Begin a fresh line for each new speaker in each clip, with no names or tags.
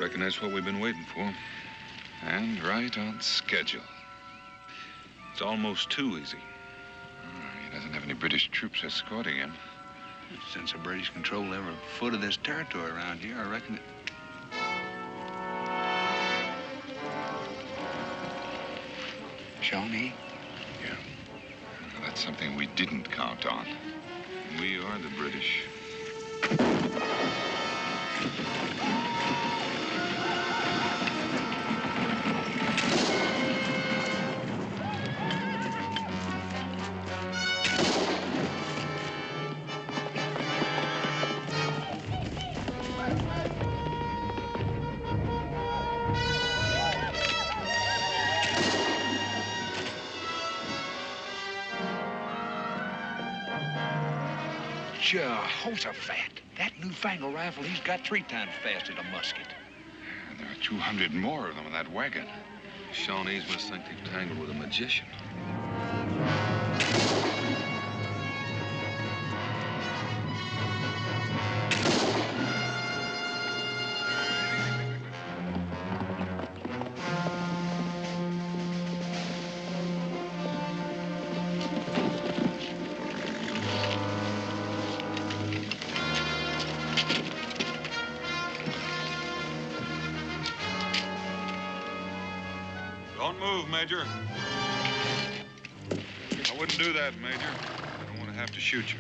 Reckon that's what we've been waiting for.
And right on schedule.
It's almost too easy.
He doesn't have any British troops escorting him.
Since the British control every foot of this territory around here, I reckon it... Shawnee?
Yeah. Well, that's something we didn't count on.
We are the British.
Jehoshaphat. That newfangled rifle he's got 3 times fast as a musket.
And there are 200 more of them in that wagon.
The Shawnees must think they've tangled with a magician. Don't move, Major. I wouldn't do that, Major. I don't want to have to shoot you.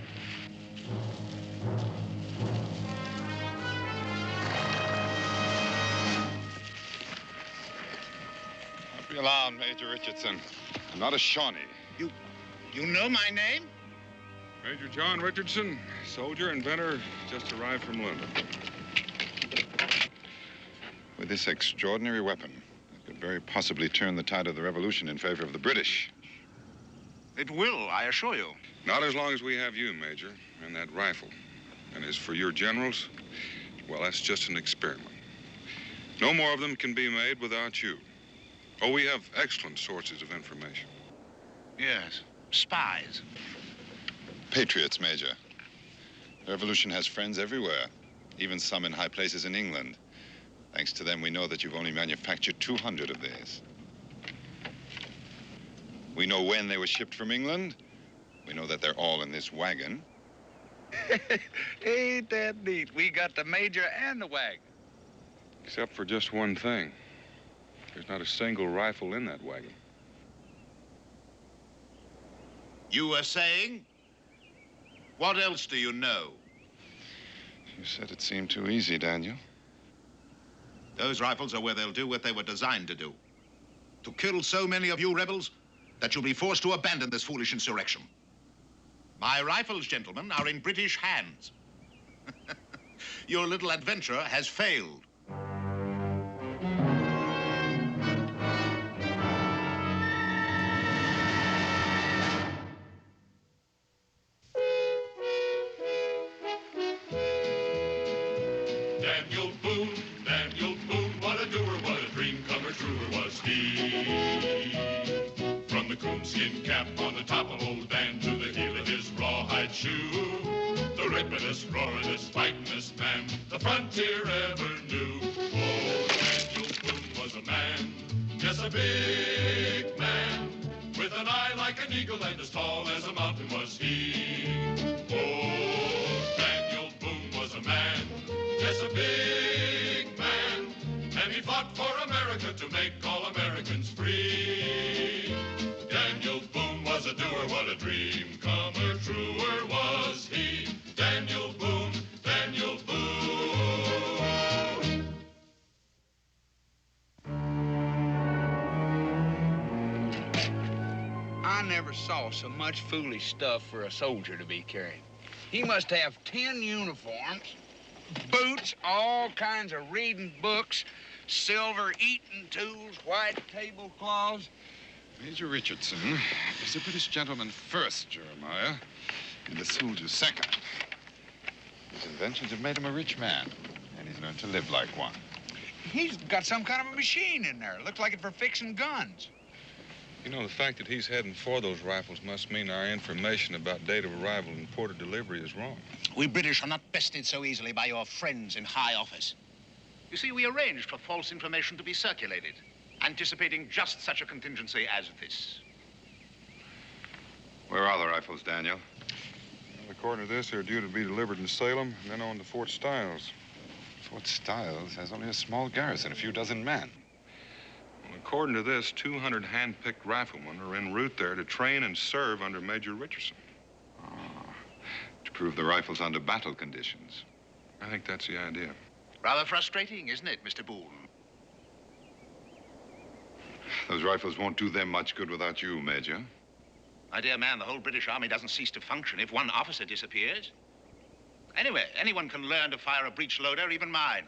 Don't be alarmed, Major Richardson. I'm not a Shawnee.
You know my name?
Major John Richardson, soldier, inventor, just arrived from London.
With this extraordinary weapon, it could very possibly turn the tide of the revolution in favor of the British.
It will, I assure you.
Not as long as we have you, Major, and that rifle. And as for your generals, well, that's just an experiment. No more of them can be made without you. Oh, we have excellent sources of information.
Yes, spies.
Patriots, Major. The revolution has friends everywhere, even some in high places in England. Thanks to them, we know that you've only manufactured 200 of these. We know when they were shipped from England. We know that they're all in this wagon.
Ain't that neat? We got the major and the wagon.
Except for just one thing. There's not a single rifle in that wagon.
You were saying? What else do you know?
You said it seemed too easy, Daniel.
Those rifles are where they'll do what they were designed to do. To kill so many of you rebels that you'll be forced to abandon this foolish insurrection. My rifles, gentlemen, are in British hands. Your little adventure has failed.
Daniel Boone, what a doer, what a dream comer, truer was he. From the coonskin cap on the top of old Dan to the heel of his rawhide shoe, the rippenest, roaringest, fightingest man the frontier ever knew. Oh, Daniel Boone was a man, yes, a big man, with an eye like an eagle and as tall as a mountain was he. Oh, Daniel Boone was a man, yes, a big man, and he fought for America to make all Americans free. Daniel Boone was a doer, what a dream comer, truer was he. Daniel Boone, Daniel Boone.
I never saw so much foolish stuff for a soldier to be carrying. He must have 10 uniforms, boots, all kinds of reading books, silver eating tools, white tablecloths.
Major Richardson is a British gentleman first, Jeremiah, and a soldier second. His inventions have made him a rich man, and he's learned to live like one.
He's got some kind of a machine in there. Looks like it for fixing guns.
You know, the fact that he's heading for those rifles must mean our information about date of arrival and port of delivery is wrong.
We British are not bested so easily by your friends in high office. You see, we arranged for false information to be circulated, anticipating just such a contingency as this.
Where are the rifles, Daniel?
Well, according to this, they're due to be delivered in Salem and then on to Fort Stiles.
Fort Stiles has only a small garrison, a few dozen men.
Well, according to this, 200 hand-picked riflemen are en route there to train and serve under Major Richardson.
To prove the rifles under battle conditions.
I think that's the idea.
Rather frustrating, isn't it, Mr. Boone?
Those rifles won't do them much good without you, Major.
My dear man, the whole British Army doesn't cease to function if one officer disappears. Anyway, anyone can learn to fire a breech loader, even mine.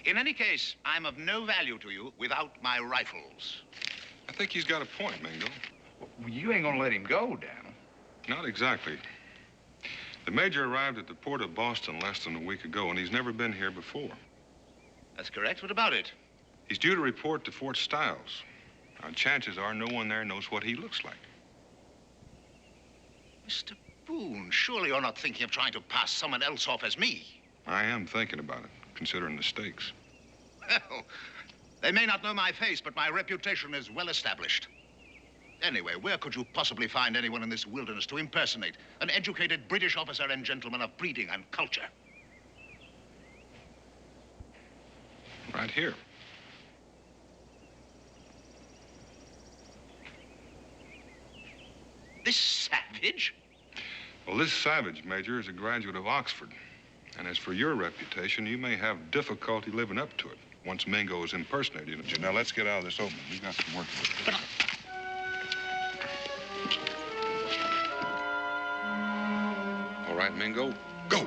In any case, I'm of no value to you without my rifles.
I think he's got a point, Mingo.
Well, you ain't gonna let him go, Daniel.
Not exactly. The Major arrived at the port of Boston less than a week ago, and he's never been here before.
That's correct. What about it?
He's due to report to Fort Stiles. Now, chances are no one there knows what he looks like.
Mr. Boone, surely you're not thinking of trying to pass someone else off as me.
I am thinking about it, considering the stakes.
Well, they may not know my face, but my reputation is well established. Anyway, where could you possibly find anyone in this wilderness to impersonate an educated British officer and gentleman of breeding and culture?
Right here.
This savage?
Well, this savage, Major, is a graduate of Oxford. And as for your reputation, you may have difficulty living up to it once Mingo is impersonating you. Now, let's get out of this open. We've got some work to do.
But
All right, Mingo, go.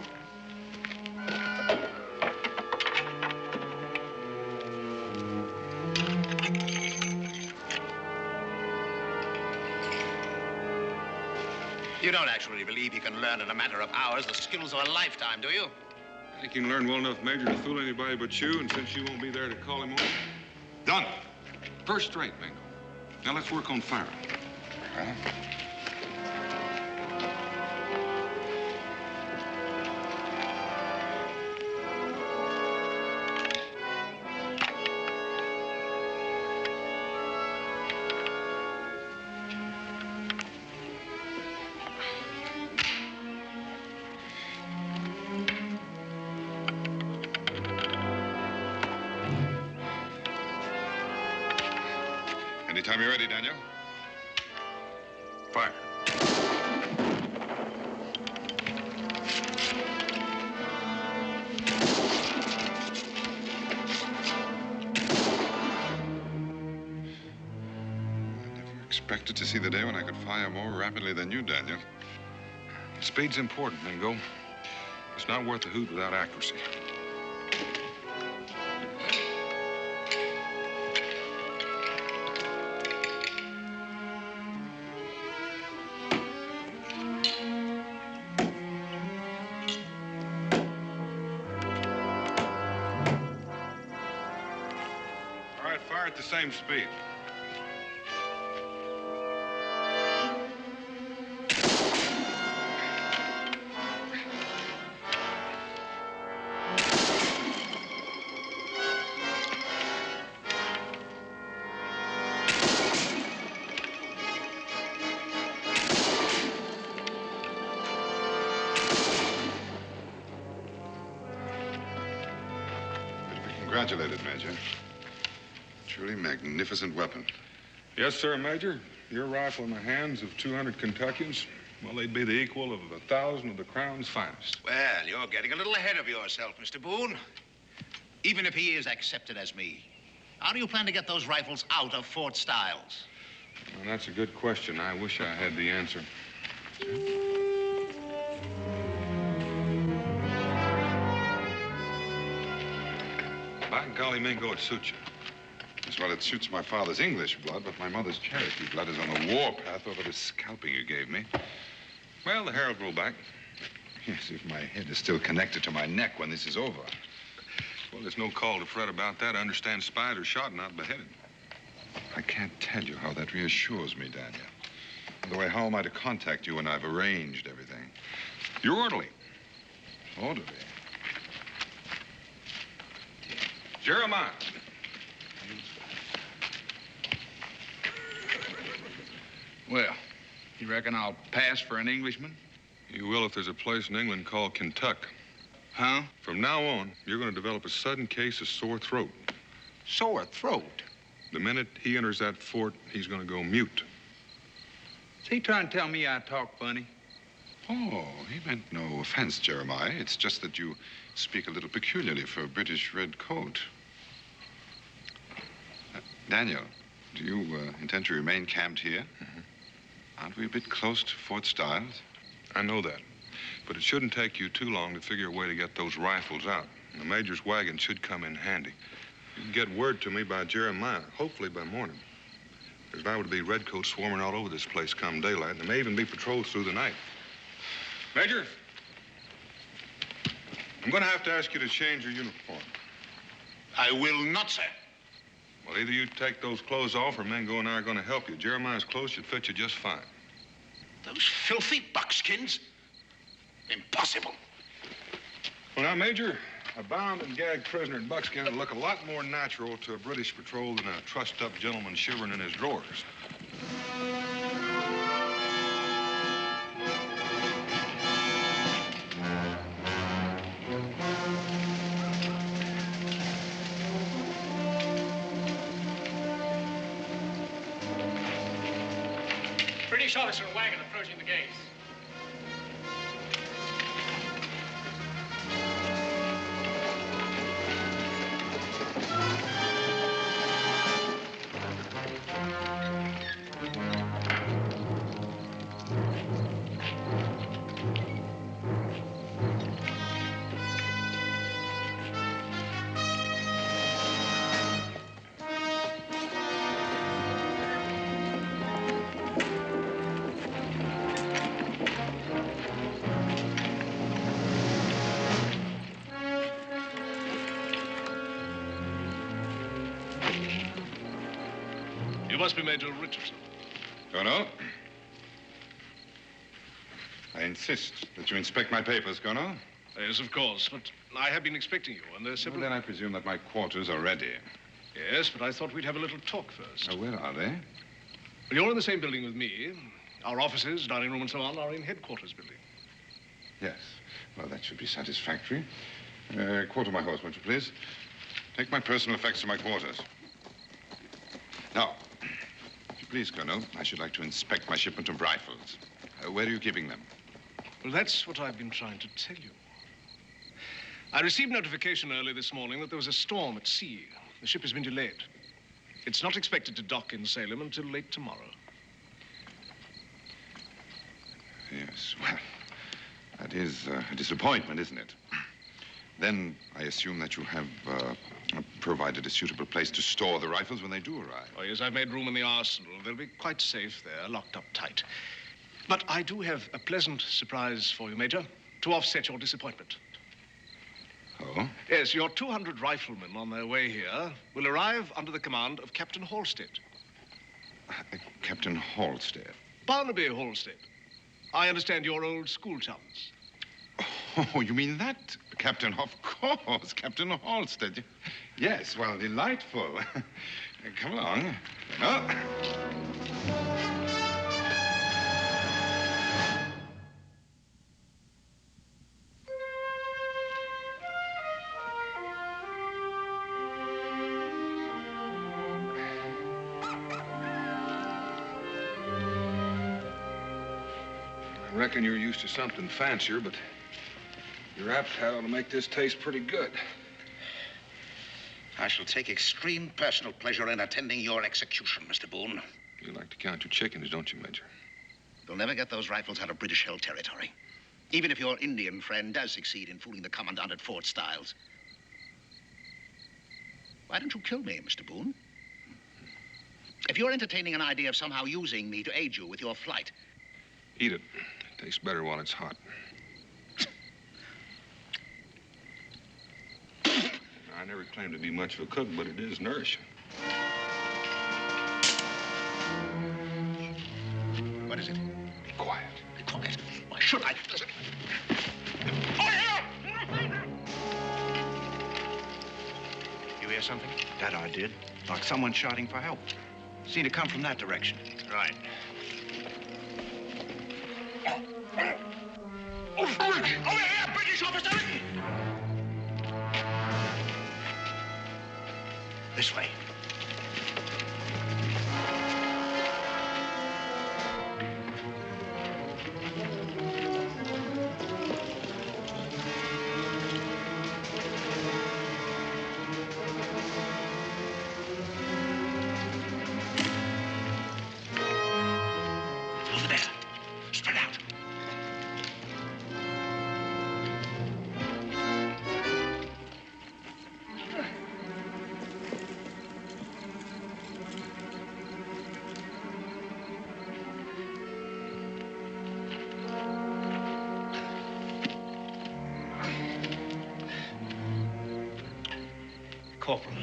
you don't actually believe he can learn in a matter of hours the skills of a lifetime, do you?
I think you can learn well enough, Major, to fool anybody but you, and since you won't be there to call him on. Done. First rate, Mingo. Now let's work on firing.
Huh? Anytime you're ready, Daniel.
Fire.
I never expected to see the day when I could fire more rapidly than you, Daniel.
Speed's important, Mingo. It's not worth a hoot without accuracy. All right, fire at the same speed.
Congratulated, Major. Truly magnificent weapon.
Yes, sir, Major. Your rifle in the hands of 200 Kentuckians, well, they'd be the equal of 1,000 of the Crown's finest.
Well, you're getting a little ahead of yourself, Mr. Boone. Even if he is accepted as me, how do you plan to get those rifles out of Fort Stiles?
Well, that's a good question. I wish I had the answer. By golly, Mingo, it suits you.
Yes, well, it suits my father's English blood, but my mother's Cherokee blood is on the warpath over the scalping you gave me.
Well, the hair will grow back.
Yes, if my head is still connected to my neck when this is over.
Well, there's no call to fret about that. I understand spied or shot, not beheaded.
I can't tell you how that reassures me, Daniel. By the way, how am I to contact you when I've arranged everything?
You're orderly.
Orderly?
Jeremiah.
Well, you reckon I'll pass for an Englishman?
You will if there's a place in England called Kentucky.
Huh?
From now on, you're going to develop a sudden case of sore throat.
Sore throat?
The minute he enters that fort, he's going to go mute.
Is he trying to tell me I talk funny?
Oh, he meant no offense, Jeremiah. It's just that you speak a little peculiarly for a British red coat. Daniel, do you intend to remain camped here?
Mm-hmm.
Aren't we a bit close to Fort Stiles?
I know that. But it shouldn't take you too long to figure a way to get those rifles out. And the major's wagon should come in handy. You can get word to me by Jeremiah, hopefully by morning. There's liable to be redcoats swarming all over this place come daylight, and there may even be patrols through the night. Major, I'm going to have to ask you to change your uniform.
I will not, sir.
Well, either you take those clothes off or Mingo and I are going to help you. Jeremiah's clothes should fit you just fine.
Those filthy buckskins? Impossible.
Well, now, Major, a bound and gagged prisoner in buckskin would look a lot more natural to a British patrol than a trussed-up gentleman shivering in his drawers.
British officer wagon approaching the gates.
You must be Major Richardson.
Colonel? I insist that you inspect my papers, Colonel.
Yes, of course, but I have been expecting you, and there's several...
Well, then I presume that my quarters are ready.
Yes, but I thought we'd have a little talk first.
Where are they?
You're in the same building with me. Our offices, dining room, and so on are in headquarters building.
Yes. Well, that should be satisfactory. Quarter my horse, won't you, please? Take my personal effects to my quarters. Now, if you please, Colonel, I should like to inspect my shipment of rifles. Where are you keeping them?
Well, that's what I've been trying to tell you. I received notification early this morning that there was a storm at sea. The ship has been delayed. It's not expected to dock in Salem until late tomorrow.
Yes, well, that is a disappointment, isn't it? Then I assume that you have provided a suitable place to store the rifles when they do arrive.
Oh, yes, I've made room in the arsenal. They'll be quite safe there, locked up tight. But I do have a pleasant surprise for you, Major, to offset your disappointment.
Oh?
Yes, your 200 riflemen on their way here will arrive under the command of Captain Halstead.
Captain Halstead.
Barnaby Halstead. I understand you're old school chums.
Oh, you mean that? Captain, of course, Captain Halstead. Yes, well, delightful. Come along. Oh.
I reckon you're used to something fancier, but your appetite ought to make this taste pretty good.
I shall take extreme personal pleasure in attending your execution, Mr. Boone.
You like to count your chickens, don't you, Major?
You'll never get those rifles out of British-held territory. Even if your Indian friend does succeed in fooling the commandant at Fort Stiles. Why don't you kill me, Mr. Boone? If you're entertaining an idea of somehow using me to aid you with your flight...
Eat it. It tastes better while it's hot. I never claimed to be much of a cook, but it is nourishing.
What is it?
Be quiet.
Be quiet. Why should I? You
hear something?
That I did. Like someone shouting for help. Seemed to come from that direction.
Right.
Over here, British officer! This way. Over there. Spread out.
Corporal,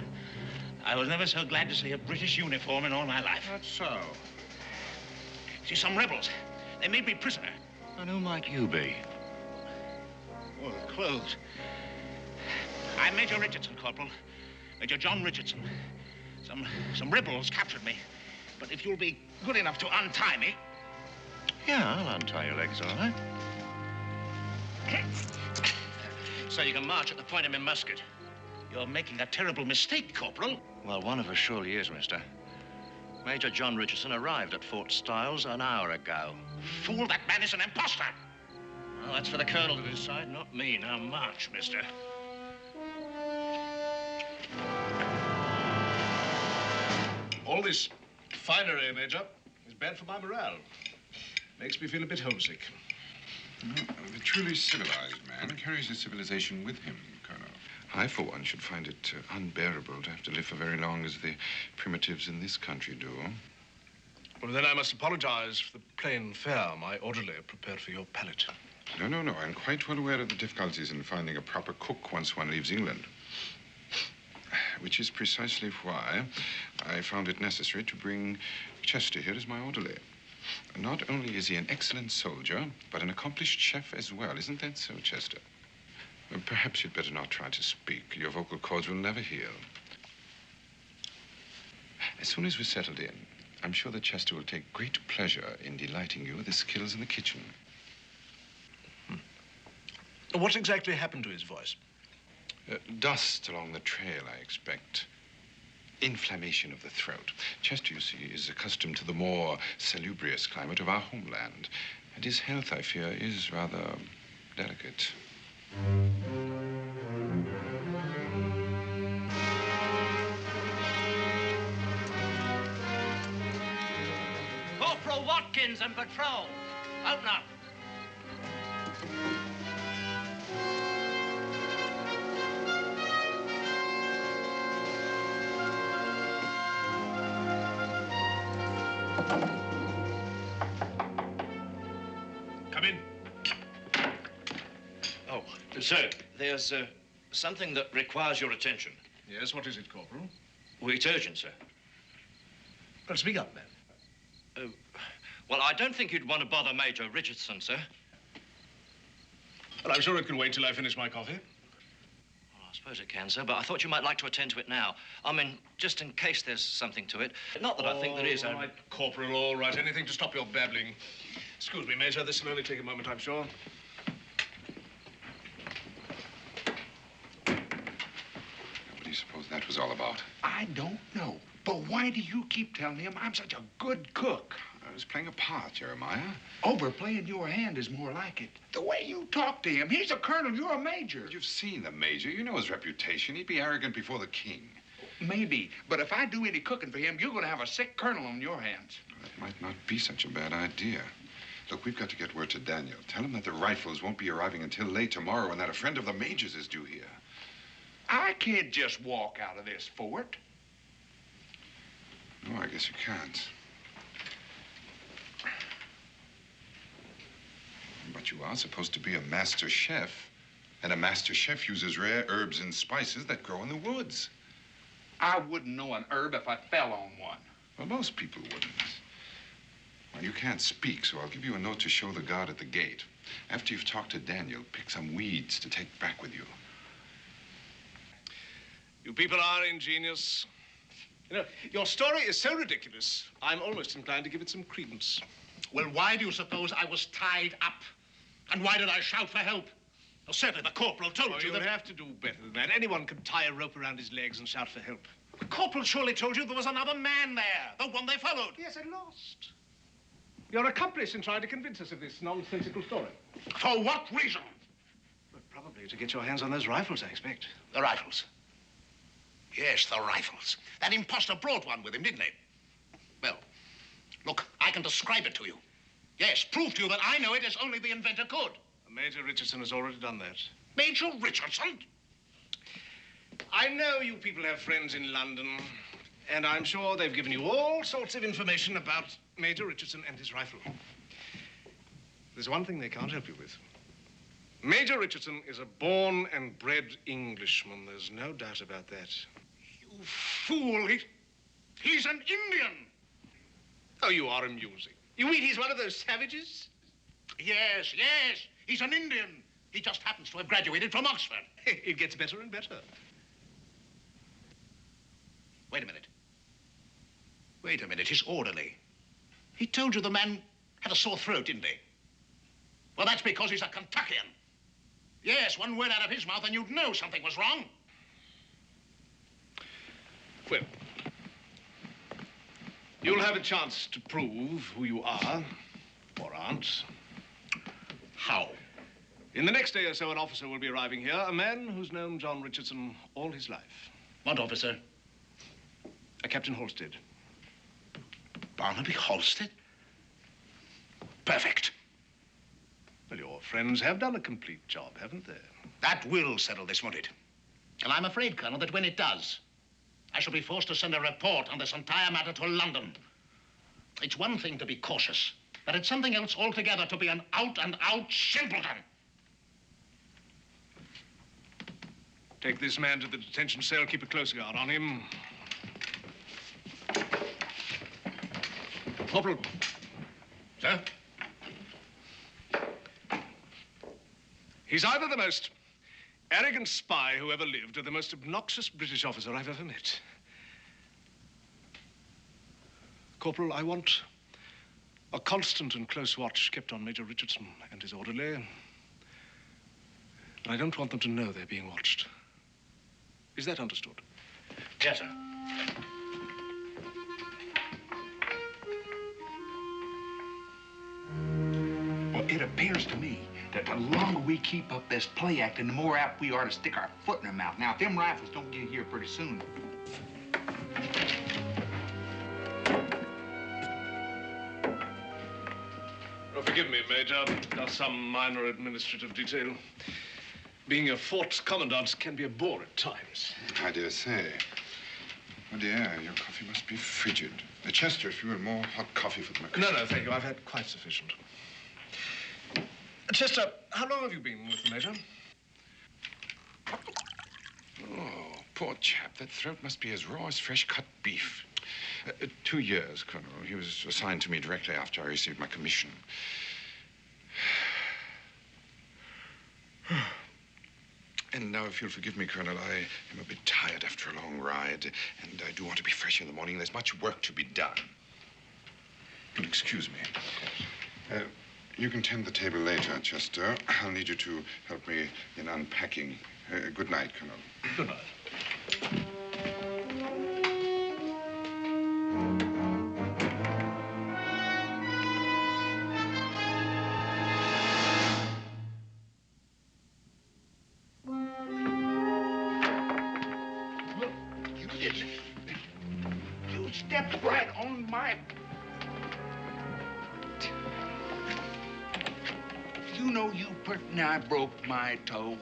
I was never so glad to see a British uniform in all my life.
That's so.
See, some rebels. They made me prisoner.
And who might you be?
Well, clothes. I'm Major Richardson, Corporal. Major John Richardson. Some rebels captured me. But if you'll be good enough to untie me...
Yeah, I'll untie your legs, all right.
So you can march at the point of my musket. You're making a terrible mistake, Corporal.
Well, one of us surely is, mister. Major John Richardson arrived at Fort Stiles an hour ago.
Fool, that man is an imposter. Well, that's for the colonel to decide, not me. Now march, mister.
All this finery, Major, is bad for my morale. Makes me feel a bit homesick.
The truly civilized man carries his civilization with him, Colonel. I, for one, should find it unbearable to have to live for very long as the primitives in this country do.
Well, then I must apologize for the plain fare my orderly prepared for your palate.
No. I'm quite well aware of the difficulties in finding a proper cook once one leaves England. Which is precisely why I found it necessary to bring Chester here as my orderly. Not only is he an excellent soldier, but an accomplished chef as well. Isn't that so, Chester? Perhaps you'd better not try to speak. Your vocal cords will never heal. As soon as we're settled in, I'm sure that Chester will take great pleasure in delighting you with his skills in the kitchen.
What exactly happened to his voice?
Dust along the trail, I expect. Inflammation of the throat. Chester, you see, is accustomed to the more salubrious climate of our homeland. And his health, I fear, is rather delicate.
Corporal Watkins and patrol. Open up.
Come in.
Oh, sir, there's something that requires your attention.
Yes, what is it, Corporal?
Well, it's urgent, sir.
Well, speak up, man.
Well, I don't think you'd want to bother Major Richardson, sir.
Well, I'm sure it can wait till I finish my coffee.
Well, I suppose it can, sir, but I thought you might like to attend to it now. I mean, just in case there's something to it. Not that I think there is.
All right, Corporal, all right. Anything to stop your babbling. Excuse me, Major. This will only take a moment, I'm sure.
What do you suppose that was all about?
I don't know. But why do you keep telling him I'm such a good cook?
I was playing a part, Jeremiah.
Overplaying your hand is more like it. The way you talk to him, he's a colonel, you're a major.
You've seen the major. You know his reputation. He'd be arrogant before the king.
Maybe, but if I do any cooking for him, you're going to have a sick colonel on your hands.
That might not be such a bad idea. Look, we've got to get word to Daniel. Tell him that the rifles won't be arriving until late tomorrow and that a friend of the major's is due here.
I can't just walk out of this fort.
No, I guess you can't. But you are supposed to be a master chef, and a master chef uses rare herbs and spices that grow in the woods.
I wouldn't know an herb if I fell on one.
Well, most people wouldn't. Well, you can't speak, so I'll give you a note to show the guard at the gate. After you've talked to Daniel, pick some weeds to take back with you.
You people are ingenious. You know, your story is so ridiculous, I'm almost inclined to give it some credence.
Well, why do you suppose I was tied up? And why did I shout for help? Well, certainly the corporal told you
you'll
that...
have to do better than that. Anyone could tie a rope around his legs and shout for help.
The corporal surely told you there was another man there, the one they followed.
Yes, and lost. Your accomplice in trying to convince us of this nonsensical story.
For what reason?
Well, probably to get your hands on those rifles, I expect.
The rifles? Yes, the rifles. That imposter brought one with him, didn't he? Well, look, I can describe it to you. Yes, prove to you that I know it as only the inventor could.
Major Richardson has already done that.
Major Richardson?
I know you people have friends in London, and I'm sure they've given you all sorts of information about Major Richardson and his rifle. There's one thing they can't help you with. Major Richardson is a born and bred Englishman. There's no doubt about that.
You fool. He's an Indian.
Oh, you are amusing. You mean he's one of those savages?
Yes, yes. He's an Indian. He just happens to have graduated from Oxford.
It gets better and better.
Wait a minute. Wait a minute. His orderly. He told you the man had a sore throat, didn't he? Well, that's because he's a Kentuckian. Yes, one word out of his mouth and you'd know something was wrong.
Well, you'll have a chance to prove who you are, or aren't.
How?
In the next day or so, an officer will be arriving here, a man who's known John Richardson all his life.
What officer?
A Captain Halstead.
Barnaby Halstead? Perfect.
Well, your friends have done a complete job, haven't they?
That will settle this, won't it? And I'm afraid, Colonel, that when it does, I shall be forced to send a report on this entire matter to London. It's one thing to be cautious, but it's something else altogether to be an out-and-out simpleton.
Take this man to the detention cell, keep a close guard on him. Corporal.
Sir?
He's either the most arrogant spy who ever lived or the most obnoxious British officer I've ever met. Corporal, I want a constant and close watch kept on Major Richardson and his orderly. And I don't want them to know they're being watched. Is that understood?
Yes, sir.
Well, it appears to me that the longer we keep up this play acting, the more apt we are to stick our foot in their mouth. Now, if them rifles don't get here pretty soon.
Oh, forgive me, Major. Just some minor administrative detail. Being a fort commandant can be a bore at times.
I dare say. Oh, dear, your coffee must be frigid. Chester, if you will, more hot coffee for the McCoy.
No, thank you. I've had quite sufficient. Chester, how long have you been with the Major?
Oh, poor chap. That throat must be as raw as fresh-cut beef. 2 years, Colonel. He was assigned to me directly after I received my commission. And now, if you'll forgive me, Colonel, I am a bit tired after a long ride, and I do want to be fresh in the morning. There's much work to be done. You'll excuse me. You can tend the table later, Chester. I'll need you to help me in unpacking. Good night, Colonel.
Good night.
You stepped right on my... You know you pretty nigh broke my toe.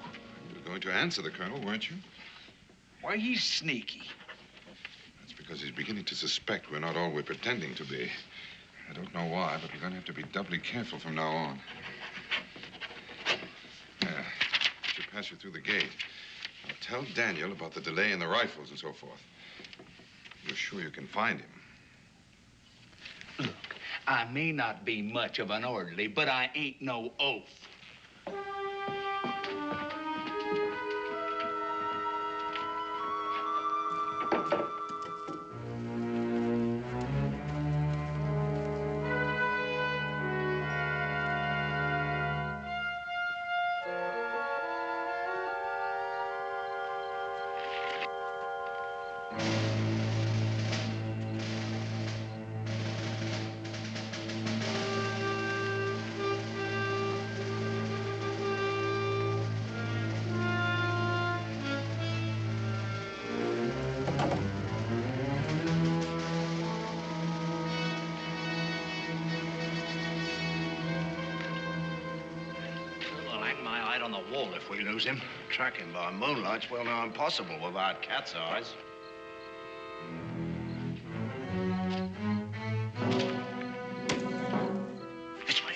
You were going to answer the Colonel, weren't you?
Why, he's sneaky.
That's because he's beginning to suspect we're not all we're pretending to be. I don't know why, but we're going to have to be doubly careful from now on. I should pass you through the gate. I'll tell Daniel about the delay in the rifles and so forth. You're sure you can find him?
Look, I may not be much of an orderly, but I ain't no oaf.
I'll hang my eye on the wall if we lose him. Track him by moonlight's well now impossible without cat's eyes. This way.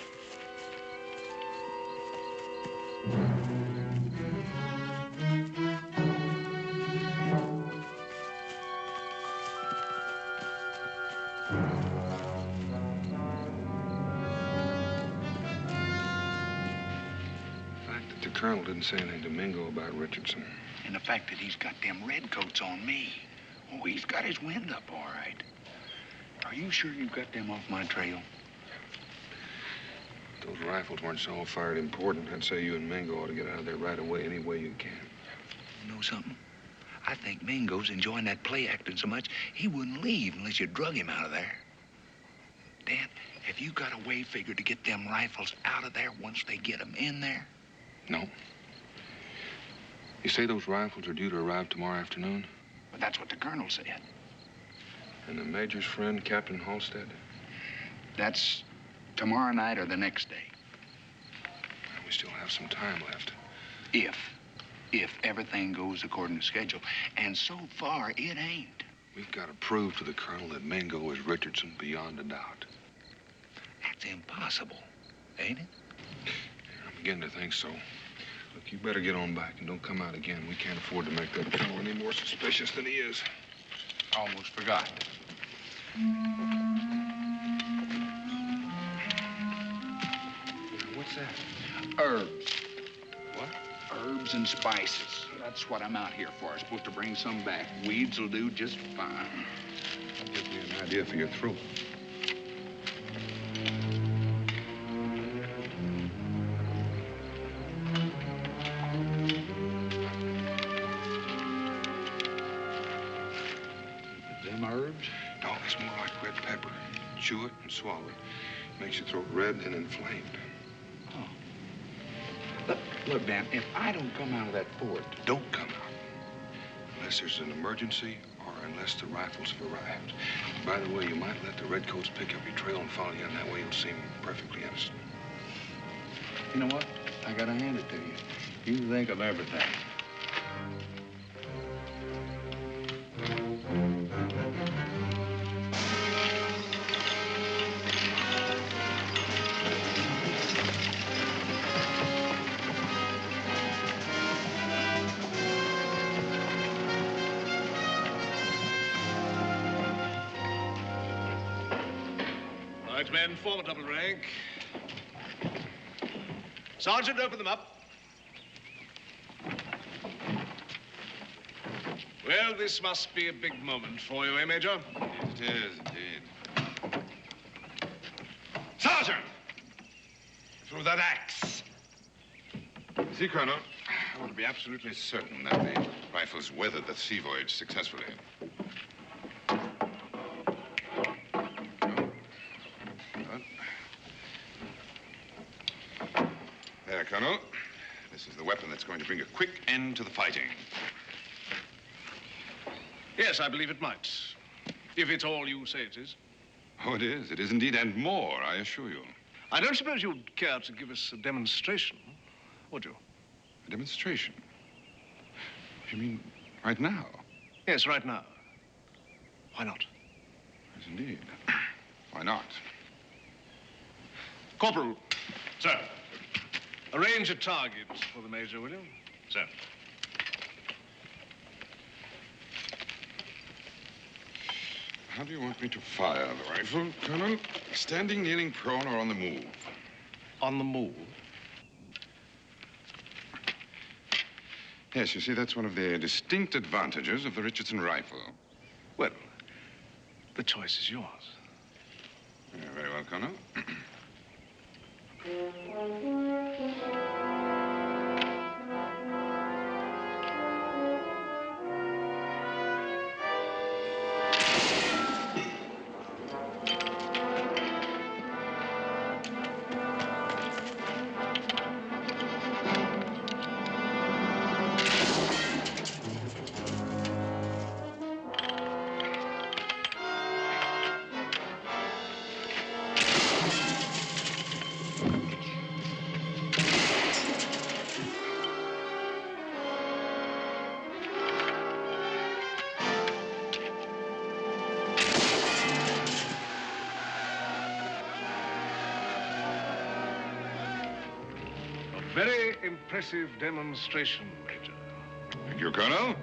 The colonel didn't say anything to Mingo about Richardson.
And the fact that he's got them redcoats on me. Oh, he's got his wind up all right. Are you sure you got them off my trail?
If those rifles weren't so fired important, I'd say you and Mingo ought to get out of there right away any way you can.
You know something? I think Mingo's enjoying that play acting so much, he wouldn't leave unless you drug him out of there. Dan, have you got a way figured to get them rifles out of there once they get them in there?
No. You say those rifles are due to arrive tomorrow afternoon?
Well, that's what the colonel said.
And the major's friend, Captain Halstead?
That's tomorrow night or the next day.
Well, we still have some time left.
If everything goes according to schedule. And so far, it ain't.
We've got to prove to the colonel that Mingo is Richardson beyond a doubt.
That's impossible, ain't it?
I'm beginning to think so. Look, you better get on back and don't come out again. We can't afford to make that fellow any more suspicious than he is.
Almost forgot.
What's that?
Herbs.
What?
Herbs and spices. That's what I'm out here for. I'm supposed to bring some back. Weeds will do just fine.
That gives me an idea for your throat.
Them herbs?
No, it's more like red pepper. Chew it and swallow it. Makes your throat red and inflamed.
Look, Dan, if I don't come out of that fort...
Don't come out. Unless there's an emergency or unless the rifles have arrived. By the way, you might let the redcoats pick up your trail and follow you, and that way you'll seem perfectly innocent.
You know what? I gotta hand it to you. You think of everything.
Right, men, form a double rank. Sergeant, open them up. Well, this must be a big moment for you, eh, Major?
It is, indeed. Sergeant! Through that axe. See, Colonel, I want to be absolutely certain that the rifles weathered the sea voyage successfully. There, Colonel. This is the weapon that's going to bring a quick end to the fighting.
Yes, I believe it might. If it's all you say it is.
Oh, it is. It is indeed, and more, I assure you.
I don't suppose you'd care to give us a demonstration, would you?
A demonstration? You mean right now?
Yes, right now. Why not?
Yes, indeed. Why not?
Corporal. Sir. Arrange a target for the Major, will you? Sir.
How do you want me to fire the rifle, Colonel? Standing, kneeling, prone, or on the move?
On the move?
Yes, you see, that's one of the distinct advantages of the Richardson rifle.
Well, the choice is yours.
Yeah, very well, Colonel.
Very impressive demonstration, Major.
Thank you, Colonel.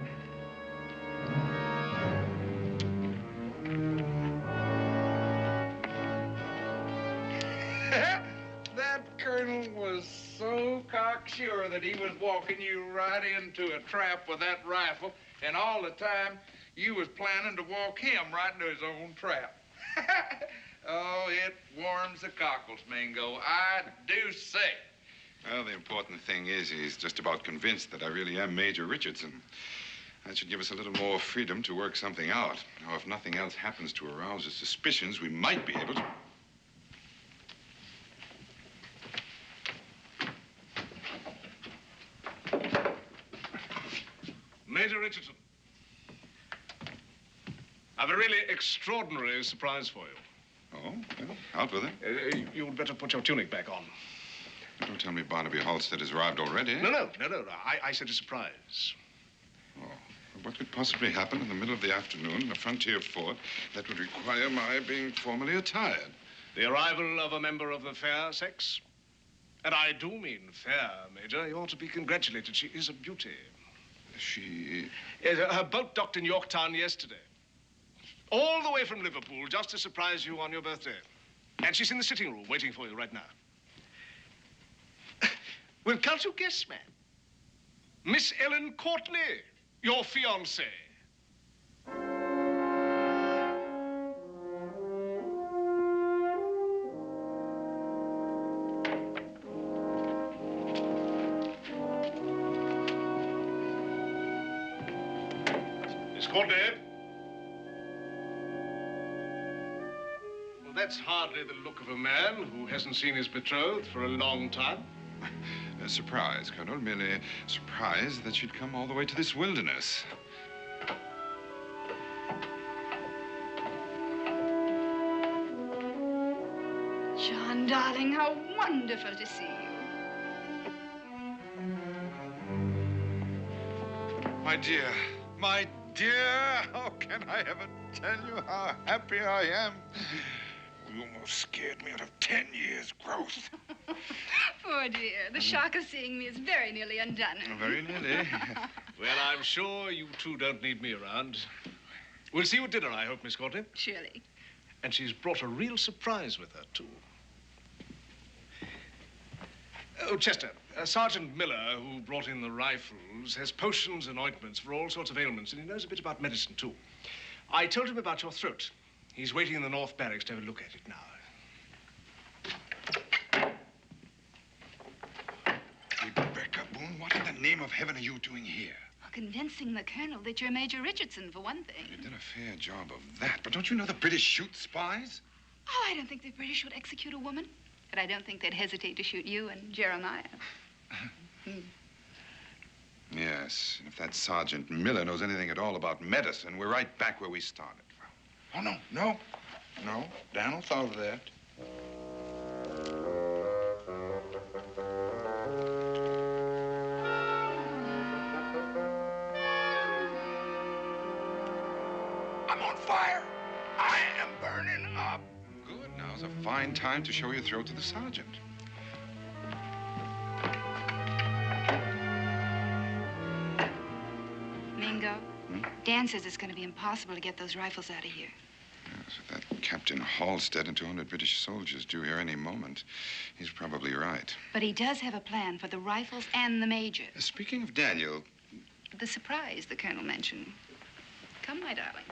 That colonel was so cocksure that he was walking you right into a trap with that rifle, and all the time you was planning to walk him right into his own trap. Oh, it warms the cockles, Mingo. I do say.
Well, the important thing is he's just about convinced that I really am Major Richardson. That should give us a little more freedom to work something out. Now, if nothing else happens to arouse his suspicions, we might be able to...
Major Richardson, I've a really extraordinary surprise for you.
Oh, well, out with it.
You'd better put your tunic back on.
Don't tell me Barnaby Halstead has arrived already.
No. I said a surprise.
Oh, what could possibly happen in the middle of the afternoon in a frontier fort that would require my being formally attired?
The arrival of a member of the fair sex. And I do mean fair, Major. You ought to be congratulated. She is a beauty.
She...
Yes, her boat docked in Yorktown yesterday. All the way from Liverpool, just to surprise you on your birthday. And she's in the sitting room waiting for you right now. Well, can't you guess, man? Miss Ellen Courtney, your fiancée. Miss Courtney? Well, that's hardly the look of a man who hasn't seen his betrothed for a long time.
A surprise, Colonel. Merely surprised that she'd come all the way to this wilderness.
John, darling, how wonderful to see you.
My dear, how can I ever tell you how happy I am? You almost scared me out of 10 years' growth.
Poor dear. The shock of seeing me is very nearly undone.
Very nearly.
Well, I'm sure you two don't need me around. We'll see you at dinner, I hope, Miss Courtney.
Surely.
And she's brought a real surprise with her, too. Oh, Chester, Sergeant Miller, who brought in the rifles, has potions and ointments for all sorts of ailments, and he knows a bit about medicine, too. I told him about your throat. He's waiting in the North Barracks to have a look at it now.
Rebecca Boone, what in the name of heaven are you doing here?
Well, convincing the colonel that you're Major Richardson, for one thing.
You did a fair job of that, but don't you know the British shoot spies?
Oh, I don't think the British would execute a woman. But I don't think they'd hesitate to shoot you and Jeremiah.
Yes, and if that Sergeant Miller knows anything at all about medicine, we're right back where we started.
Oh, no. Daniel thought of that. I'm on fire. I am burning up.
Good. Now's a fine time to show your throat to the sergeant.
Mingo, Dan says it's going to be impossible to get those rifles out of here.
Yes, with that Captain Halstead and 200 British soldiers due here any moment, he's probably right.
But he does have a plan for the rifles and the Major.
Speaking of Daniel...
The surprise the colonel mentioned. Come, my darling.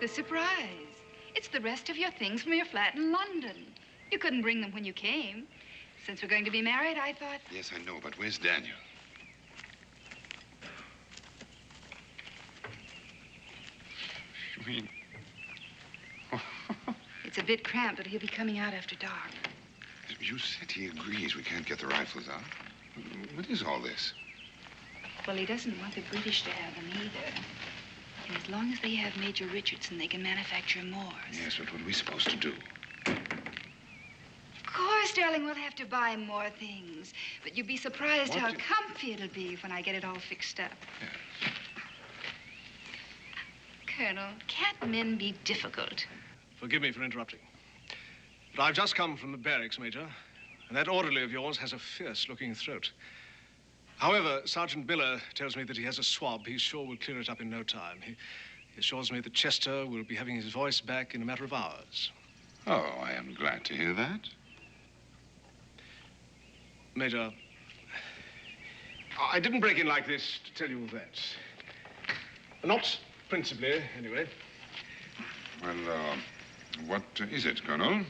The surprise. It's the rest of your things from your flat in London. You couldn't bring them when you came. Since we're going to be married, I thought...
Yes, I know, but where's Daniel? You mean...
It's a bit cramped, but he'll be coming out after dark.
You said he agrees we can't get the rifles out. What is all this?
Well, he doesn't want the British to have them either. And as long as they have Major Richardson, they can manufacture more.
Yes, but what are we supposed to do?
Of course, darling, we'll have to buy more things. But you'd be surprised how comfy it'll be when I get it all fixed up.
Yes.
Colonel, can't men be difficult?
Forgive me for interrupting. But I've just come from the barracks, Major, and that orderly of yours has a fierce-looking throat. However, Sergeant Miller tells me that he has a swab he's sure will clear it up in no time. He assures me that Chester will be having his voice back in a matter of hours.
Oh, I am glad to hear that.
Major, I didn't break in like this to tell you that. Not principally, anyway.
Well, what is it, Colonel?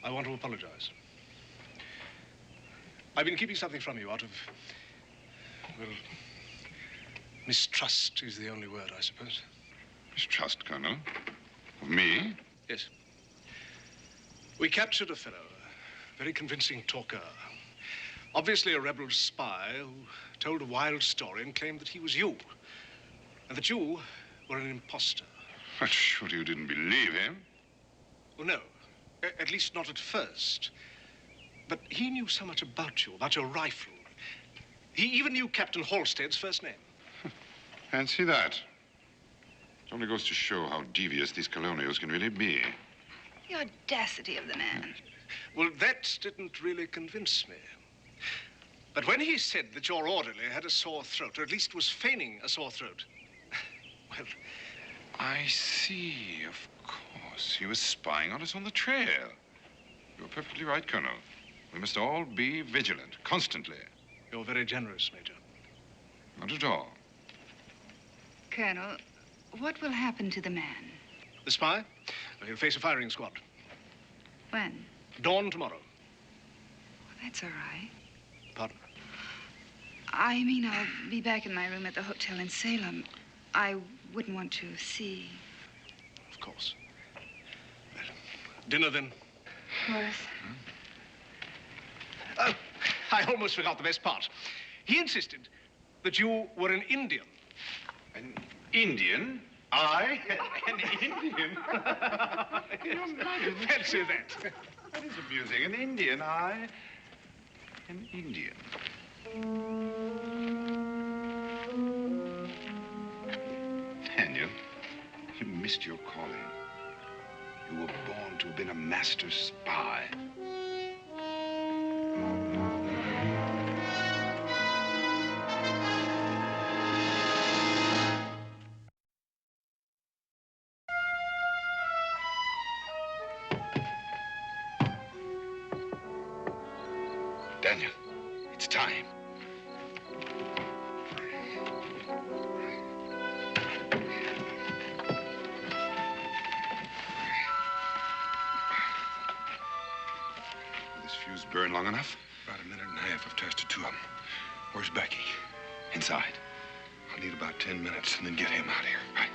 I want to apologize. I've been keeping something from you out of, well, mistrust is the only word, I suppose.
Mistrust, Colonel? Of me?
Yes. We captured a fellow, a very convincing talker. Obviously a rebel spy who told a wild story and claimed that he was you, and that you were an imposter.
But surely you didn't believe him?
Well, no. At least not at first. But he knew so much about you, about your rifle. He even knew Captain Halstead's first name.
Fancy that. It only goes to show how devious these colonials can really be.
The audacity of the man.
Well, that didn't really convince me. But when he said that your orderly had a sore throat, or at least was feigning a sore throat, well...
I see, of course. He was spying on us on the trail. You're perfectly right, Colonel. We must all be vigilant, constantly.
You're very generous, Major.
Not at all.
Colonel, what will happen to the man?
The spy? Well, he'll face a firing squad.
When?
Dawn tomorrow.
Well, that's all right.
Pardon?
I mean, I'll be back in my room at the hotel in Salem. I wouldn't want to see.
Of course. Well, dinner, then?
Of course.
Oh, I almost forgot the best part. He insisted that you were an Indian.
An Indian? I? An Indian?
Fancy that.
That is amusing. An Indian, I? An Indian. Daniel, you missed your calling. You were born to have been a master spy. Daniel, it's time. Will this fuse burn long enough?
About a minute and a half. I've tested 2 of them. Where's Becky?
Inside.
I'll need about 10 minutes and then get him out of here. Right.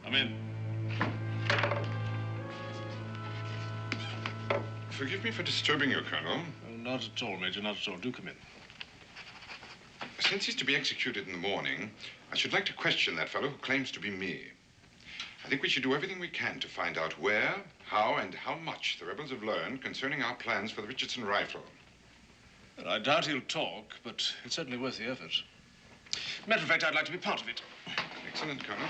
Come in.
Forgive me for disturbing you, Colonel.
Oh, not at all, Major, not at all. Do come in.
since he's to be executed in the morning, I should like to question that fellow who claims to be me. I think we should do everything we can to find out where, how, and how much the rebels have learned concerning our plans for the Richardson rifle.
Well, I doubt he'll talk, but it's certainly worth the effort. Matter of fact, I'd like to be part of it.
Excellent, Colonel.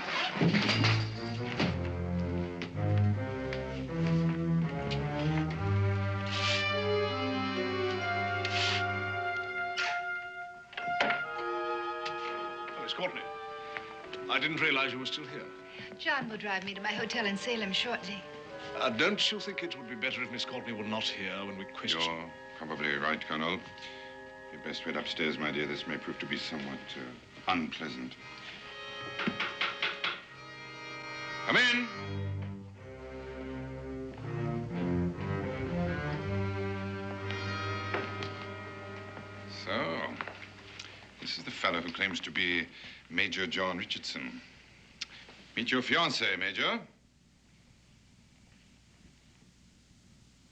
Oh, Miss Courtney. I didn't realize you were still here.
John will drive me to my hotel in Salem shortly.
Don't you think it would be better if Miss Courtney were not here when we question?
You're probably right, Colonel. You'd best wait upstairs, my dear. This may prove to be somewhat unpleasant. Come in. So, this is the fellow who claims to be Major John Richardson. Meet your fiancée, Major.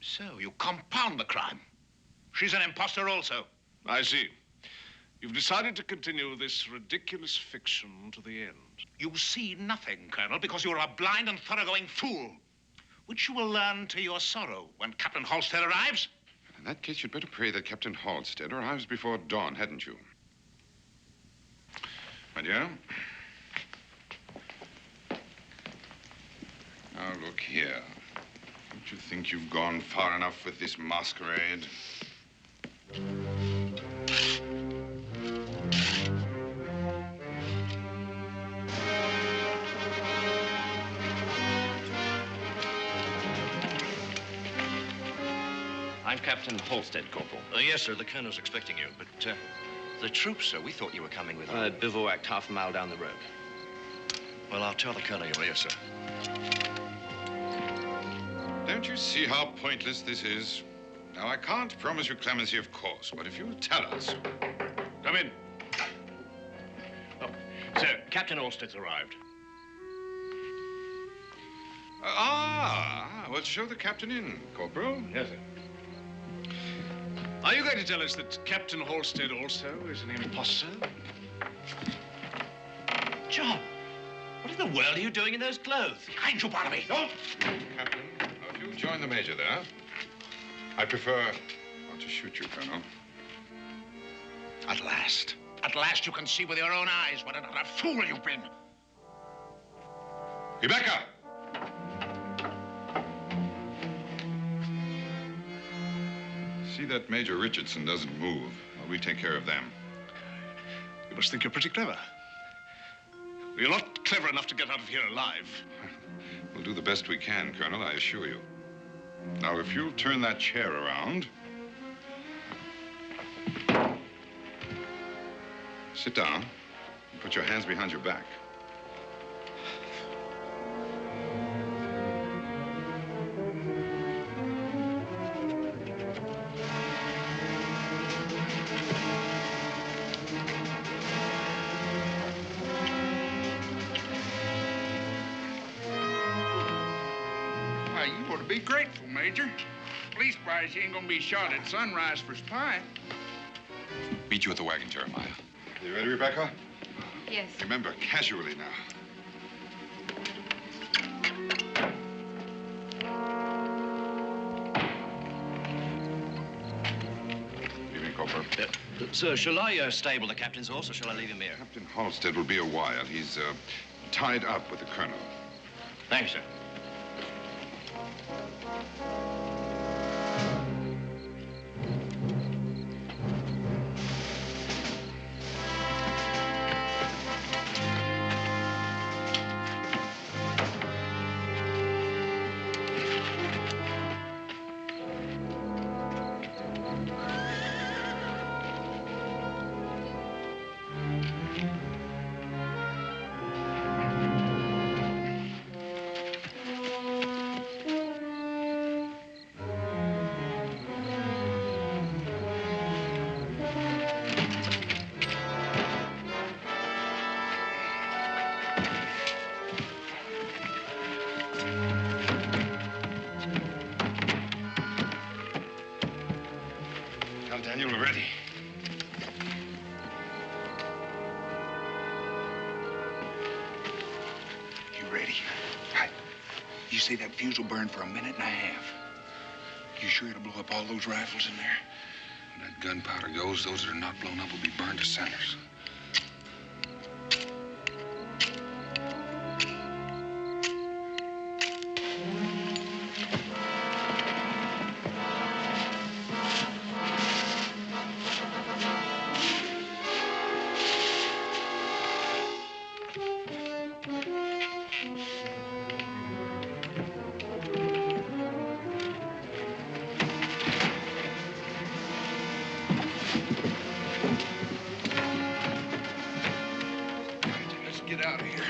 So, you compound the crime. She's an imposter also.
I see. You've decided to continue this ridiculous fiction to the end.
You see nothing, Colonel, because you're a blind and thoroughgoing fool, which you will learn to your sorrow when Captain Halstead arrives.
In that case, you'd better pray that Captain Halstead arrives before dawn, hadn't you? My dear. Now, look here. Don't you think you've gone far enough with this masquerade?
I'm Captain Halstead, Corporal. Yes, sir. The colonel's expecting you. But the troops, sir, we thought you were coming with us.
Bivouacked half a mile down the road.
Well, I'll tell the colonel you're here, sir.
Don't you see how pointless this is? Now, I can't promise you clemency, of course, but if you'll tell us...
Come in.
Oh, sir, Captain Halstead's arrived.
Well, show the captain in, Corporal.
Yes, sir. Are you going to tell us that Captain Halstead also is an imposter?
John, what in the world are you doing in those clothes?
Behind you, Barnaby.
Don't! Captain, if you'll join the Major there. I prefer not to shoot you, Colonel.
At last. At last you can see with your own eyes what an utter fool you've been.
Rebecca! See that Major Richardson doesn't move, while we take care of them.
You must think you're pretty clever. You're not clever enough to get out of here alive.
We'll do the best we can, Colonel, I assure you. Now, if you'll turn that chair around. Sit down and put your hands behind your back.
Why, you ought to be grateful, Major. Leastwise, you ain't gonna be shot at sunrise for spying.
Meet you at the wagon, Jeremiah.
You ready, Rebecca?
Yes.
Remember, casually now. Evening, Corporal.
Sir, shall I stable the captain's horse, or shall I leave him here?
Captain Halstead will be a while. He's tied up with the colonel.
Thanks, sir.
Eddie. Hi. You say that fuse will burn for a minute and a half. You sure it'll blow up all those rifles in there?
When that gunpowder goes, those that are not blown up will be burned to cinders.
Get out of here.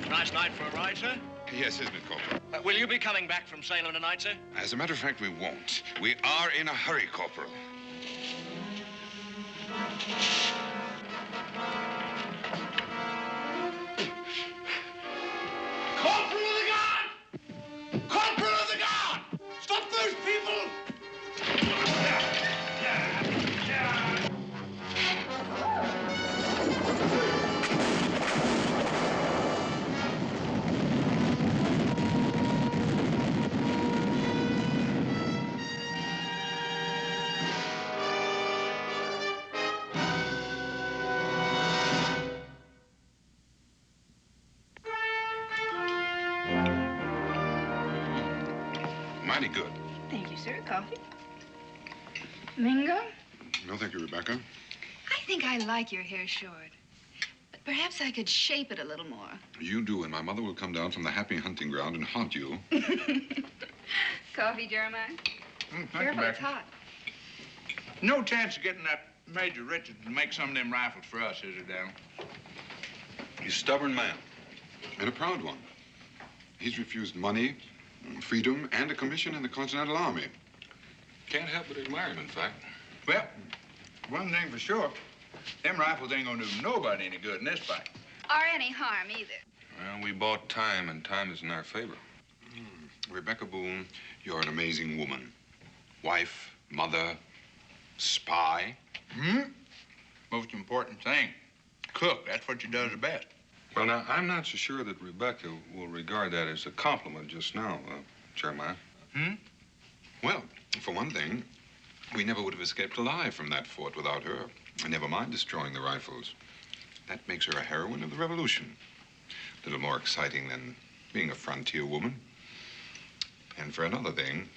Nice night for a ride, sir.
Yes, isn't it, Corporal?
Will you be coming back from Salem tonight, sir?
As a matter of fact, we won't. We are in a hurry, Corporal.
Corporal of the Guard! Corporal of the Guard! Stop those people!
Mighty good.
Thank you, sir. Coffee? Mingo?
No, thank you, Rebecca.
I think I like your hair short. But perhaps I could shape it a little more.
You do, and my mother will come down from the happy hunting ground and haunt you.
Coffee, Jeremiah?
Thank you,
Careful, it's
Becky.
hot.
No chance of getting that Major Richards to make some of them rifles for us, is there, Dale?
He's a stubborn man.
And a proud one. He's refused money, freedom, and a commission in the Continental Army.
Can't help but admire him, in fact.
Well, one thing for sure, them rifles ain't gonna do nobody any good in this fight.
Or any harm, either.
Well, we bought time, and time is in our favor.
Rebecca Boone, you're an amazing woman. Wife, mother, spy.
Most important thing, cook. That's what she does the best.
Well, now, I'm not so sure that Rebecca will regard that as a compliment just now, Jeremiah.
Well, for one thing, we never would have escaped alive from that fort without her. And never mind destroying the rifles. That makes her a heroine of the revolution. A little more exciting than being a frontier woman. And for another thing,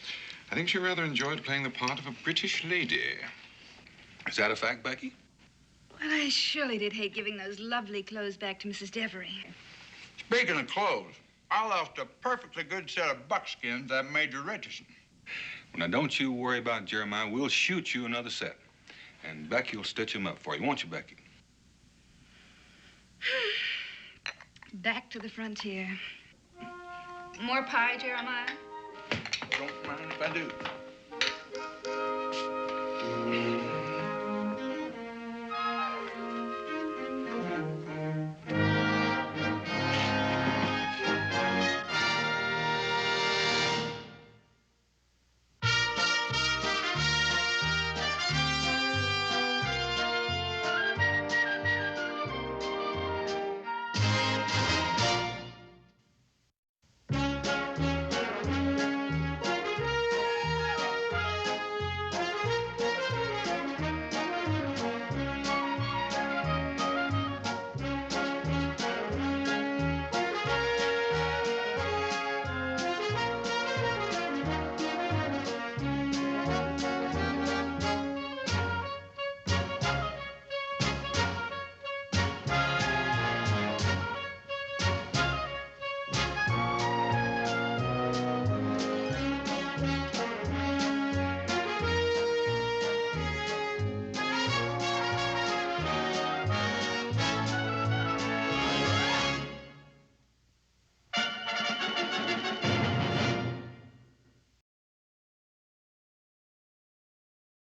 I think she rather enjoyed playing the part of a British lady.
Is that a fact, Becky?
Well, I surely did hate giving those lovely clothes back to Mrs. Devery.
Speaking of clothes, I lost a perfectly good set of buckskins at Major Richardson.
Well, now, don't you worry about Jeremiah. We'll shoot you another set. And Becky will stitch them up for you, won't you, Becky?
Back to the frontier. More pie, Jeremiah?
Don't mind if I do.